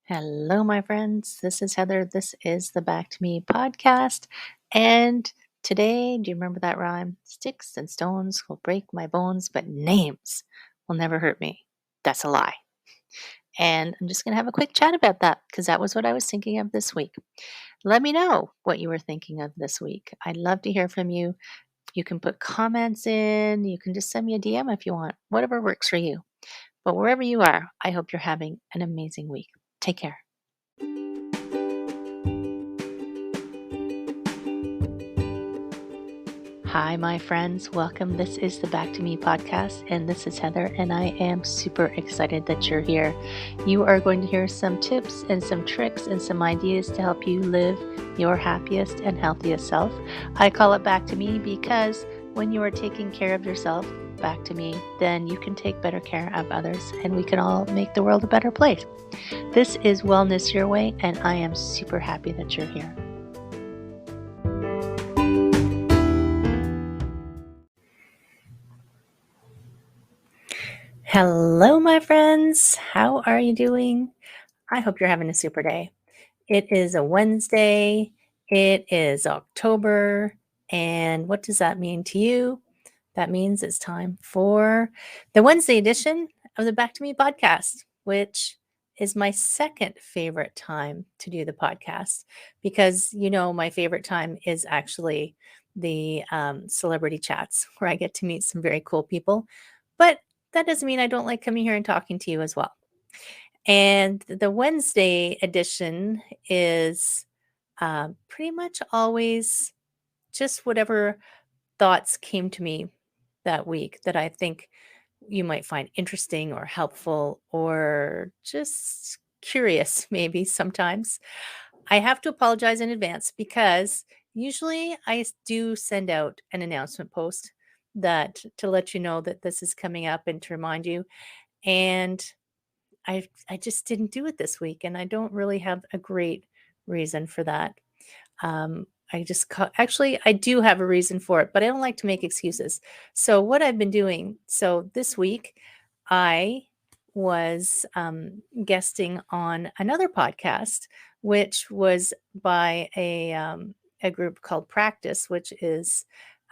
Hello, my friends. This is Heather. This is the Back to Me podcast. And today, do you remember that rhyme? Sticks and stones will break my bones, but names will never hurt me. That's a lie. And I'm just going to have a quick chat about that because that was what I was thinking of this week. Let me know what you were thinking of this week. I'd love to hear from you. You can put comments in, you can just send me a DM if you want, whatever works for you. But wherever you are, I hope you're having an amazing week. Take care. Hi, my friends. Welcome. This is the Back to Me podcast, and this is Heather, and I am super excited that you're here. You are going to hear some tips and some tricks and some ideas to help you live your happiest and healthiest self. I call it Back to Me because when you are taking care of yourself, back to me, then you can take better care of others, and we can all make the world a better place. This is Wellness Your Way, and I am super happy that you're here. Hello, my friends. How are you doing? I hope you're having a super day. It is a Wednesday. It is October. And what does that mean to you? That means it's time for the Wednesday edition of the Back to Me podcast, which is my second favorite time to do the podcast because, my favorite time is actually the celebrity chats where I get to meet some very cool people. But that doesn't mean I don't like coming here and talking to you as well. And the Wednesday edition is pretty much always just whatever thoughts came to me that week that I think you might find interesting or helpful or just curious, maybe sometimes. I have to apologize in advance because usually do send out an announcement post that to let you know that this is coming up and to remind you. And I just didn't do it this week, and I don't really have a great reason for that. Actually, I do have a reason for it, but I don't like to make excuses. So what I've been doing, so this week I was guesting on another podcast, which was by a group called Practice, which is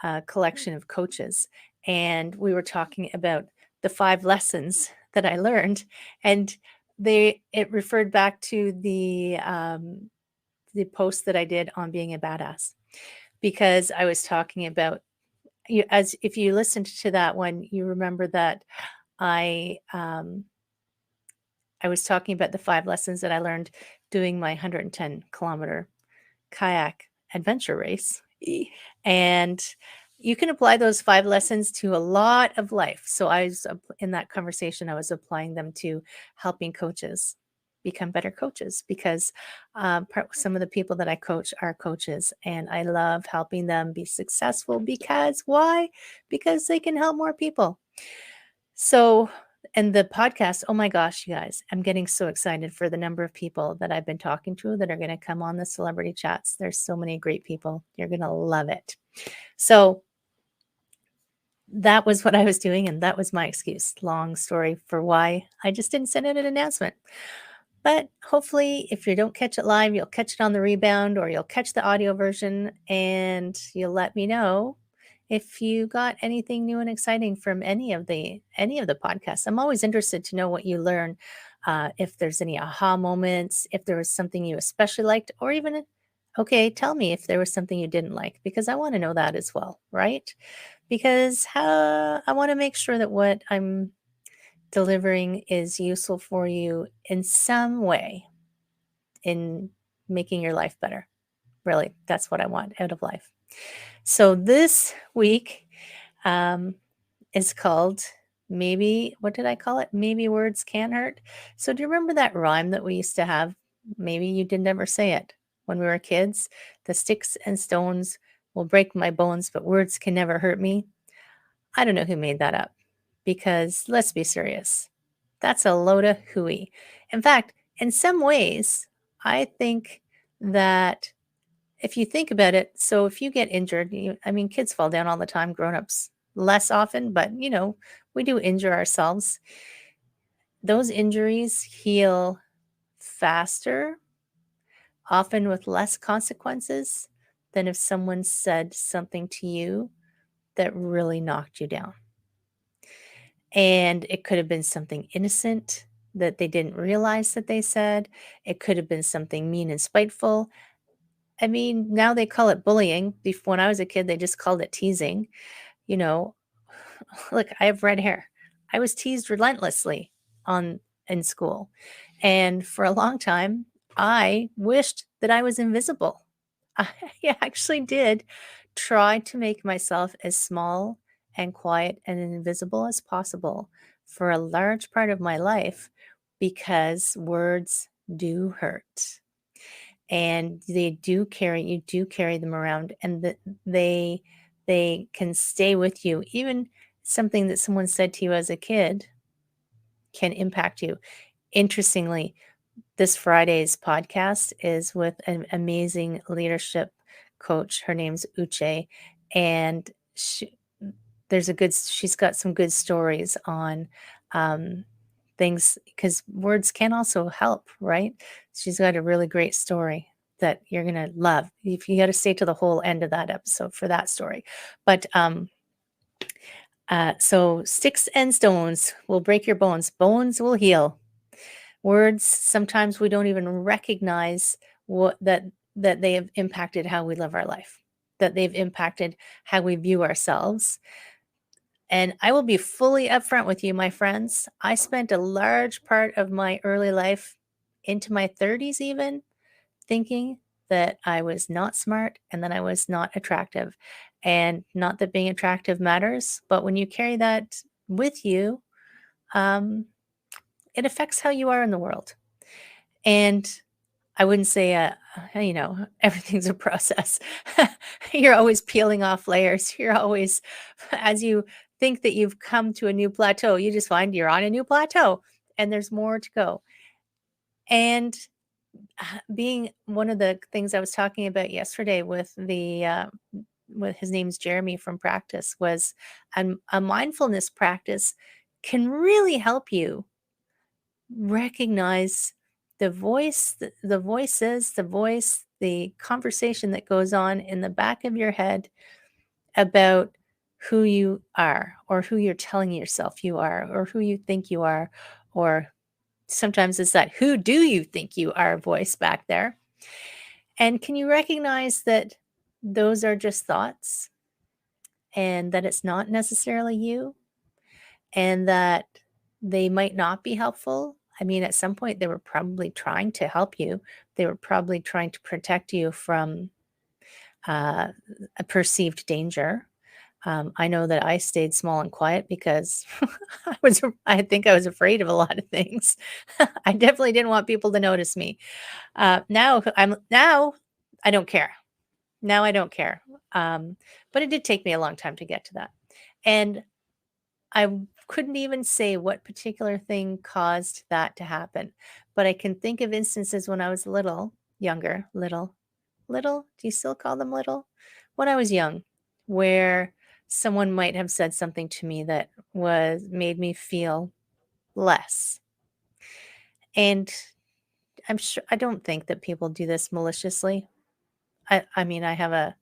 a collection of coaches, and we were talking about the 5 lessons that I learned, and it referred back to the post that I did on being a badass because I was talking about as if you listened to that one, you remember that I I was talking about the 5 lessons that I learned doing my 110-kilometer kayak adventure race. And you can apply those 5 lessons to a lot of life. So in that conversation, I was applying them to helping coaches become better coaches because some of the people that I coach are coaches, and I love helping them be successful because why? Because they can help more people. So, and the podcast, oh my gosh, you guys, I'm getting so excited for the number of people that I've been talking to that are going to come on the celebrity chats. There's so many great people. You're going to love it. So, that was what I was doing, and that was my excuse. Long story for why I just didn't send out an announcement. But hopefully, if you don't catch it live, you'll catch it on the rebound or you'll catch the audio version and you'll let me know if you got anything new and exciting from any of the podcasts. I'm always interested to know what you learn, if there's any aha moments, if there was something you especially liked, or even okay, tell me if there was something you didn't like because I want to know that as well, right? Because I want to make sure that what I'm delivering is useful for you in some way in making your life better. Really, that's what I want out of life. So this week is called what did I call it? Maybe words can hurt. So do you remember that rhyme that we used to have? Maybe you didn't ever say it when we were kids. The sticks and stones will break my bones, but words can never hurt me. I don't know who made that up because let's be serious. That's a load of hooey. In fact, in some ways, I think that if you think about it, so if you get injured, kids fall down all the time, grown-ups less often, but we do injure ourselves. Those injuries heal faster, often with less consequences, than if someone said something to you that really knocked you down. And it could have been something innocent that they didn't realize that they said. It could have been something mean and spiteful. I mean, now they call it bullying. When I was a kid, they just called it teasing. You know, look, I have red hair. I was teased relentlessly on in school. And for a long time, I wished that I was invisible. I actually did try to make myself as small and quiet and invisible as possible for a large part of my life because words do hurt and you do carry them around and they can stay with you. Even something that someone said to you as a kid can impact you. Interestingly, this Friday's podcast is with an amazing leadership coach. Her name's Uche, and she's got some good stories on things because words can also help, right? She's got a really great story that you're gonna love. If you got to stay to the whole end of that episode for that story, but so sticks and stones will break your bones. Bones will heal. Words, sometimes we don't even recognize what that they have impacted how we live our life, that they've impacted how we view ourselves. And I will be fully upfront with you, my friends. I spent a large part of my early life into my 30s even thinking that I was not smart and that I was not attractive. And not that being attractive matters, but when you carry that with you, um, it affects how you are in the world. And I wouldn't say, everything's a process. You're always peeling off layers. You're always, as you think that you've come to a new plateau, you just find you're on a new plateau and there's more to go. And being one of the things I was talking about yesterday with his name's Jeremy from Practice was a mindfulness practice can really help you recognize the voice, the voices, the voice, the conversation that goes on in the back of your head about who you are or who you're telling yourself you are or who you think you are, or sometimes it's that who do you think you are voice back there. And can you recognize that those are just thoughts and that it's not necessarily you and that they might not be helpful? I mean, at some point, they were probably trying to help you. They were probably trying to protect you from uh, a perceived danger. I know that I stayed small and quiet because I think I was afraid of a lot of things. I definitely didn't want people to notice me. Now I don't care. Now I don't care. But it did take me a long time to get to that. And I couldn't even say what particular thing caused that to happen. But I can think of instances when I was little, do you still call them little? When I was young, where someone might have said something to me that made me feel less. And I don't think that people do this maliciously. I mean, I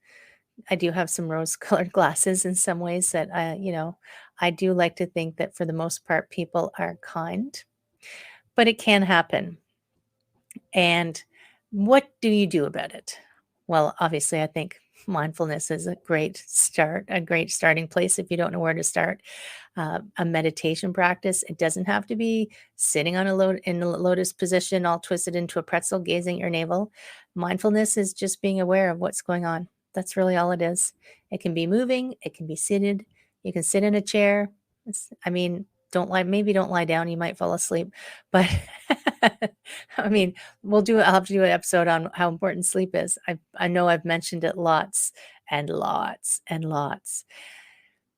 do have some rose-colored glasses in some ways that I do like to think that for the most part, people are kind, but it can happen. And what do you do about it? Well, obviously, I think mindfulness is a great starting place if you don't know where to start. A meditation practice, it doesn't have to be sitting on in a lotus position, all twisted into a pretzel, gazing at your navel. Mindfulness is just being aware of what's going on. That's really all it is. It can be moving, it can be seated. You can sit in a chair. Maybe don't lie down, you might fall asleep. But I mean, I'll have to do an episode on how important sleep is. I know I've mentioned it lots and lots and lots.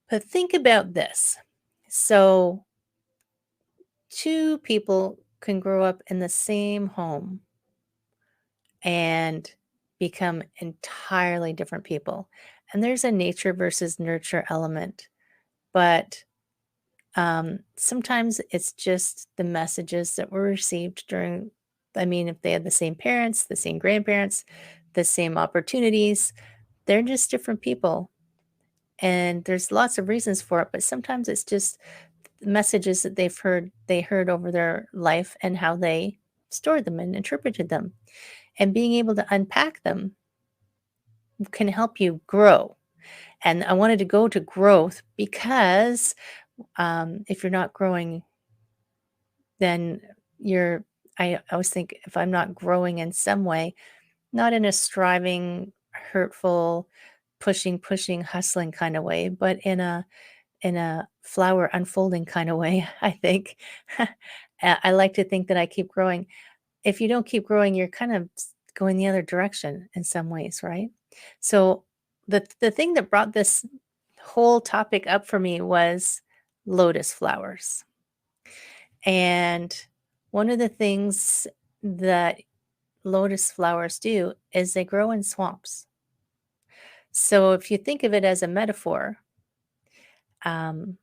But think about this. So, two people can grow up in the same home and become entirely different people. And there's a nature versus nurture element. But sometimes it's just the messages that were received during I mean, if they had the same parents, the same grandparents, the same opportunities, they're just different people. And there's lots of reasons for it, but sometimes it's just messages that they heard over their life and how they stored them and interpreted them. And being able to unpack them can help you grow. And I wanted to go to growth because if you're not growing, then you're, I always think if I'm not growing in some way, not in a striving, hurtful, pushing, hustling kind of way, but in a flower unfolding kind of way, I think. I like to think that I keep growing. If you don't keep growing, you're kind of going the other direction in some ways, right? So the thing that brought this whole topic up for me was lotus flowers. And one of the things that lotus flowers do is they grow in swamps. So if you think of it as a metaphor, um,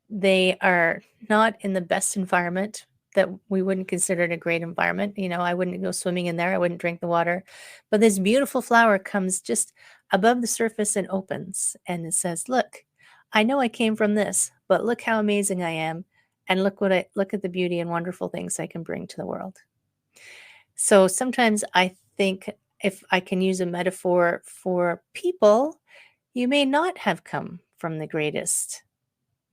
they are not in the best environment that we wouldn't consider it a great environment. You know, I wouldn't go swimming in there. I wouldn't drink the water. But this beautiful flower comes just above the surface and opens and it says, "Look, I know I came from this, but look how amazing I am and look at the beauty and wonderful things I can bring to the world." So sometimes I think if I can use a metaphor for people, you may not have come from the greatest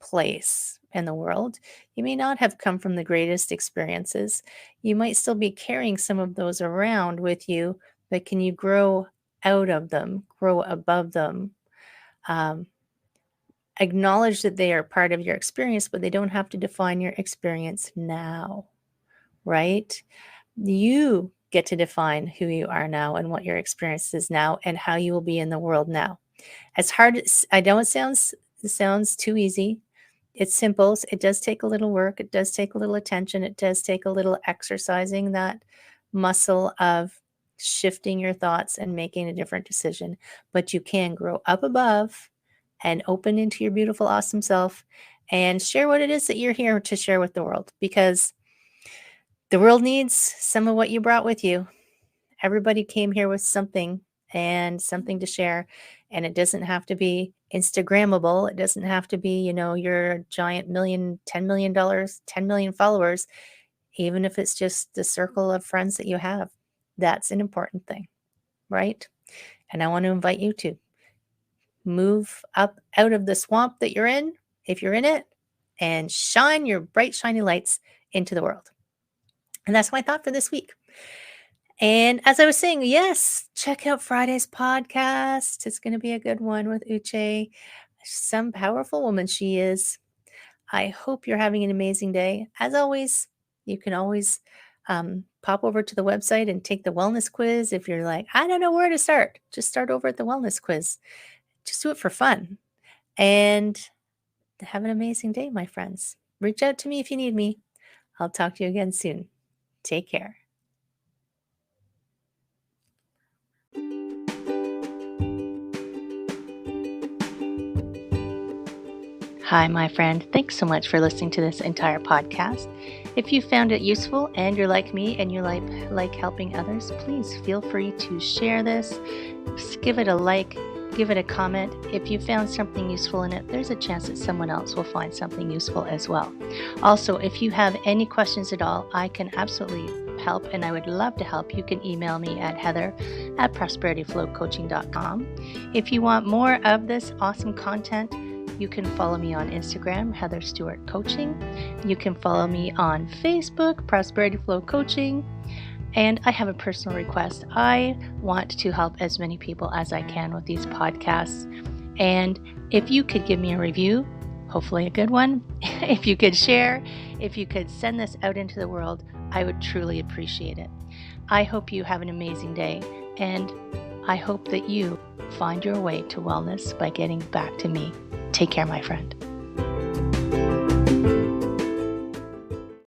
place in the world. You may not have come from the greatest experiences. You might still be carrying some of those around with you, but can you grow out of them, grow above them? Um, Acknowledge that they are part of your experience, but they don't have to define your experience now, right? You get to define who you are now and what your experience is now and how you will be in the world now. As hard as I know it sounds too easy. It's simple. It does take a little work. It does take a little attention. It does take a little exercising that muscle of shifting your thoughts and making a different decision. But you can grow up above and open into your beautiful, awesome self and share what it is that you're here to share with the world because the world needs some of what you brought with you. Everybody came here with something and something to share. And it doesn't have to be Instagrammable. It doesn't have to be, your giant $10 million, 10 million followers, even if it's just the circle of friends that you have. That's an important thing, right? And I want to invite you to move up out of the swamp that you're in, if you're in it, and shine your bright, shiny lights into the world. And that's my thought for this week. And as I was saying, yes, check out Friday's podcast. It's going to be a good one with Uche. Some powerful woman she is. I hope you're having an amazing day. As always, you can always pop over to the website and take the wellness quiz. If you're like, I don't know where to start, just start over at the wellness quiz. Just do it for fun. And have an amazing day, my friends. Reach out to me if you need me. I'll talk to you again soon. Take care. Hi, my friend. Thanks so much for listening to this entire podcast. If you found it useful and you're like me and you like helping others, please feel free to share this. Give it a like, give it a comment. If you found something useful in it, there's a chance that someone else will find something useful as well. Also, if you have any questions at all, I can absolutely help and I would love to help. You can email me at heather@prosperityflowcoaching.com. If you want more of this awesome content, you can follow me on Instagram, Heather Stewart Coaching. You can follow me on Facebook, Prosperity Flow Coaching. And I have a personal request. I want to help as many people as I can with these podcasts. And if you could give me a review, hopefully a good one, if you could share, if you could send this out into the world, I would truly appreciate it. I hope you have an amazing day. And I hope that you find your way to wellness by getting back to me. Take care, my friend.